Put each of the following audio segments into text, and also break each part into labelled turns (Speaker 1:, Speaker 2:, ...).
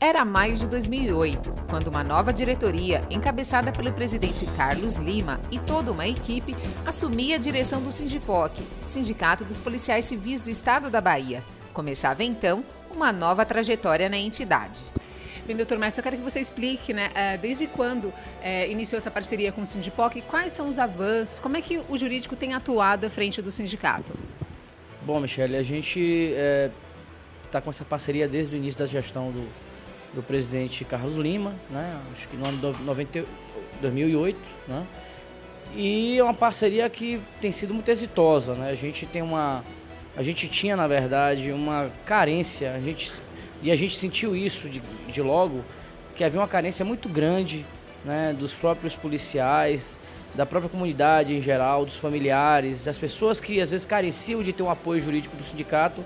Speaker 1: Era maio de 2008, quando uma nova diretoria, encabeçada pelo presidente Carlos Lima e toda uma equipe, assumia a direção do Sindipoc, Sindicato dos Policiais Civis do Estado da Bahia. Começava então uma nova trajetória na entidade. Bem, doutor Márcio, eu quero que você explique, desde quando iniciou essa parceria com o Sindipoc, quais são os avanços, como é que o jurídico tem atuado à frente do sindicato?
Speaker 2: Bom, Michele, a gente está com essa parceria desde o início da gestão do presidente Carlos Lima, né? Acho que no ano de 2008, né? E é uma parceria que tem sido muito exitosa, né? A gente tinha, na verdade, uma carência, a gente sentiu isso de logo, que havia uma carência muito grande, né, dos próprios policiais, da própria comunidade em geral, dos familiares, das pessoas que às vezes careciam de ter um apoio jurídico do sindicato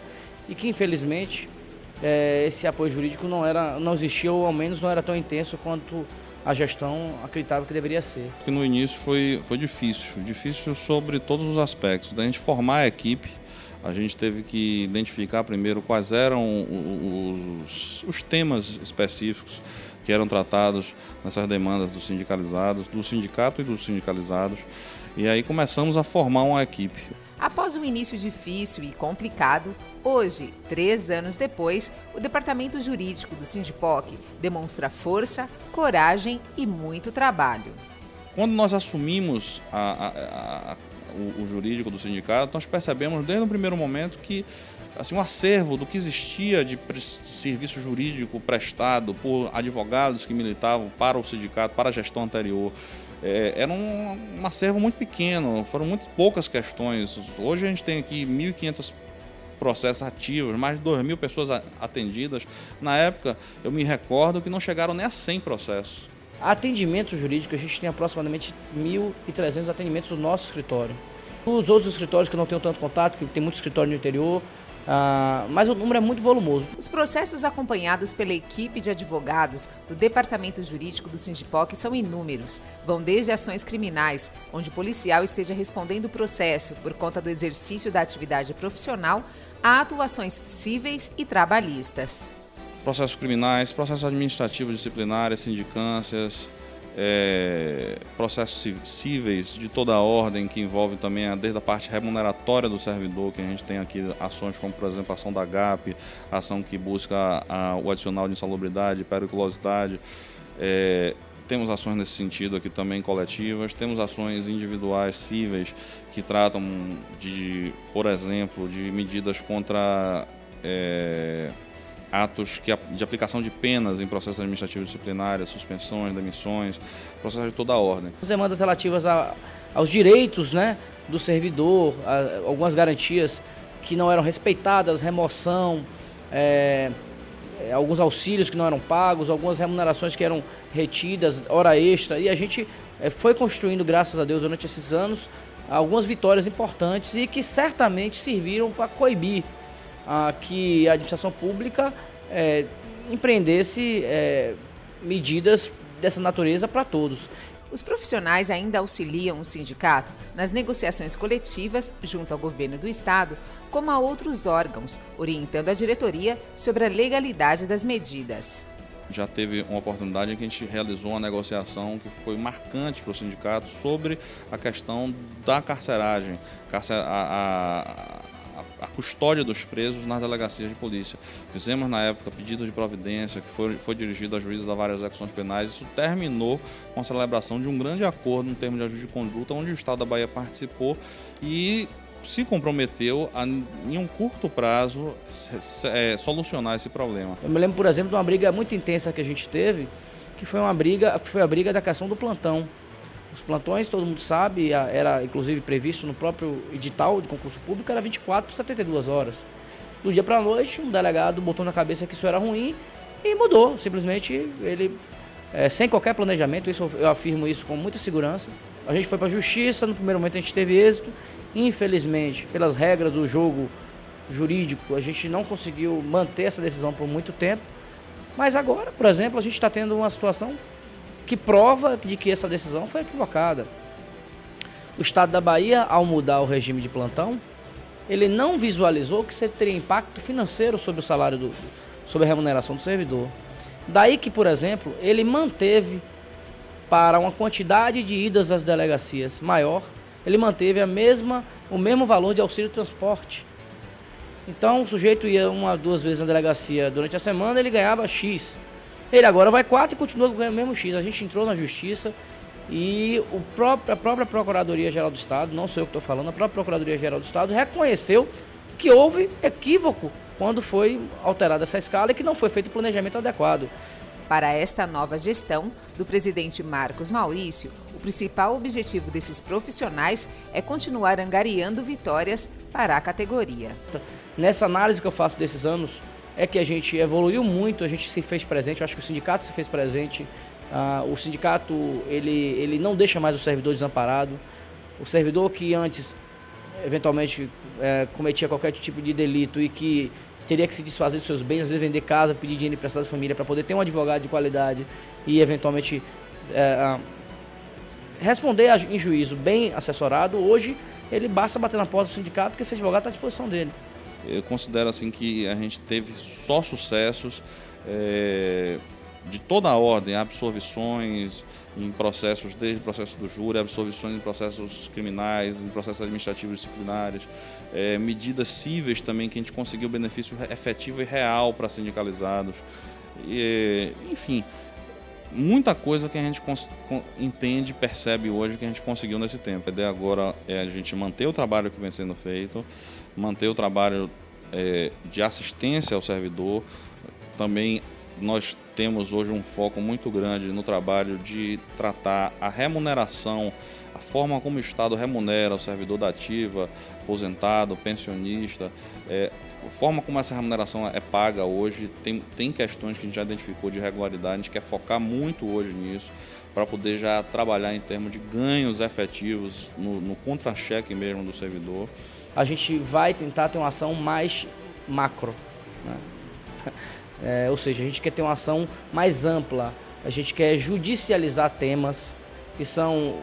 Speaker 2: e que infelizmente esse apoio jurídico não existia, ou ao menos não era tão intenso quanto a gestão acreditava que deveria ser.
Speaker 3: Porque no início foi difícil sobre todos os aspectos. Da gente formar a equipe, a gente teve que identificar primeiro quais eram os temas específicos que eram tratados nessas demandas dos sindicalizados, do sindicato e dos sindicalizados. E aí começamos a formar uma equipe.
Speaker 1: Após um início difícil e complicado, hoje, 3 anos depois, o departamento jurídico do Sindipoc demonstra força, coragem e muito trabalho.
Speaker 3: Quando nós assumimos o jurídico do sindicato, nós percebemos desde o primeiro momento que um acervo do que existia de serviço jurídico prestado por advogados que militavam para o sindicato, para a gestão anterior, era um acervo muito pequeno, foram muito poucas questões. Hoje a gente tem aqui 1.500 processos ativos, mais de 2.000 pessoas atendidas. Na época, eu me recordo que não chegaram nem a 100 processos.
Speaker 2: Atendimento jurídico, a gente tem aproximadamente 1.300 atendimentos no nosso escritório. Os outros escritórios que não têm tanto contato, que tem muito escritório no interior, mas o número é muito volumoso.
Speaker 1: Os processos acompanhados pela equipe de advogados do Departamento Jurídico do Sindipoc são inúmeros. Vão desde ações criminais, onde o policial esteja respondendo o processo por conta do exercício da atividade profissional, a atuações cíveis e trabalhistas.
Speaker 3: Processos criminais, processos administrativos disciplinares, sindicâncias, processos cíveis de toda a ordem, que envolve também desde a parte remuneratória do servidor, que a gente tem aqui ações como, por exemplo, a ação da GAP, a ação que busca o adicional de insalubridade, periculosidade. Temos ações nesse sentido aqui também coletivas, temos ações individuais cíveis que tratam por exemplo, de medidas contra atos de aplicação de penas em processos administrativos disciplinares, suspensões, demissões, processos de toda a ordem.
Speaker 2: As demandas relativas aos direitos, né, do servidor, algumas garantias que não eram respeitadas, remoção, alguns auxílios que não eram pagos, algumas remunerações que eram retidas, hora extra, e a gente foi construindo, graças a Deus, durante esses anos, algumas vitórias importantes e que certamente serviram para coibir que a administração pública empreendesse medidas dessa natureza para todos.
Speaker 1: Os profissionais ainda auxiliam o sindicato nas negociações coletivas junto ao governo do estado, como a outros órgãos, orientando a diretoria sobre a legalidade das medidas.
Speaker 3: Já teve uma oportunidade em que a gente realizou uma negociação que foi marcante para o sindicato sobre a questão da carceragem, a custódia dos presos nas delegacias de polícia. Fizemos na época pedido de providência que foi dirigido a juízes da várias execuções penais. Isso terminou com a celebração de um grande acordo no termo de ajuste de conduta, onde o Estado da Bahia participou e se comprometeu a, em um curto prazo, solucionar esse problema.
Speaker 2: Eu me lembro, por exemplo, de uma briga muito intensa que a gente teve, que foi a briga da questão do plantão. Os plantões, todo mundo sabe, era inclusive previsto no próprio edital de concurso público, era 24 por 72 horas. Do dia para a noite, um delegado botou na cabeça que isso era ruim e mudou. Simplesmente, ele, sem qualquer planejamento, eu afirmo isso com muita segurança. A gente foi para a justiça, no primeiro momento a gente teve êxito. Infelizmente, pelas regras do jogo jurídico, a gente não conseguiu manter essa decisão por muito tempo. Mas agora, por exemplo, a gente está tendo uma situação que prova de que essa decisão foi equivocada. O Estado da Bahia, ao mudar o regime de plantão, ele não visualizou que isso teria impacto financeiro sobre o salário, sobre a remuneração do servidor. Daí que, por exemplo, ele manteve para uma quantidade de idas às delegacias maior, ele manteve o mesmo valor de auxílio transporte. Então o sujeito ia 1 a 2 vezes na delegacia durante a semana, ele ganhava X. Ele agora vai 4 e continua ganhando o mesmo X. A gente entrou na justiça e a própria Procuradoria-Geral do Estado, não sou eu que estou falando, a própria Procuradoria-Geral do Estado reconheceu que houve equívoco quando foi alterada essa escala e que não foi feito o planejamento adequado.
Speaker 1: Para esta nova gestão do presidente Marcos Maurício, o principal objetivo desses profissionais é continuar angariando vitórias para a categoria.
Speaker 2: Nessa análise que eu faço desses anos, é que a gente evoluiu muito, a gente se fez presente, eu acho que o sindicato se fez presente, o sindicato ele não deixa mais o servidor desamparado, o servidor que antes eventualmente cometia qualquer tipo de delito e que teria que se desfazer dos seus bens, às vezes vender casa, pedir dinheiro emprestado à família para poder ter um advogado de qualidade e eventualmente responder em juízo bem assessorado. Hoje ele basta bater na porta do sindicato que esse advogado está à disposição dele.
Speaker 3: Eu considero assim que a gente teve só sucessos de toda a ordem, absolvições em processos, desde processos do júri, absolvições em processos criminais, em processos administrativos disciplinares, medidas cíveis também que a gente conseguiu benefício efetivo e real para sindicalizados. Enfim, muita coisa que a gente entende, percebe hoje que a gente conseguiu nesse tempo. A ideia agora é a gente manter o trabalho que vem sendo feito, manter o trabalho de assistência ao servidor. Também nós temos hoje um foco muito grande no trabalho de tratar a remuneração, a forma como o Estado remunera o servidor da ativa, aposentado, pensionista, a forma como essa remuneração é paga hoje. Tem questões que a gente já identificou de irregularidade, a gente quer focar muito hoje nisso, para poder já trabalhar em termos de ganhos efetivos no contra-cheque mesmo do servidor.
Speaker 2: A gente vai tentar ter uma ação mais macro, né? Ou seja, a gente quer ter uma ação mais ampla, a gente quer judicializar temas que são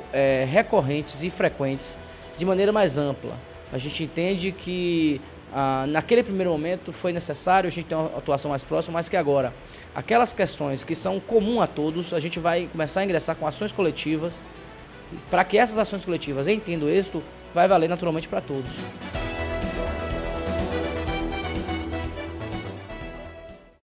Speaker 2: recorrentes e frequentes de maneira mais ampla. A gente entende que naquele primeiro momento foi necessário a gente ter uma atuação mais próxima, mas que agora aquelas questões que são comuns a todos, a gente vai começar a ingressar com ações coletivas, para que essas ações coletivas, em tendo êxito, vai valer naturalmente para todos.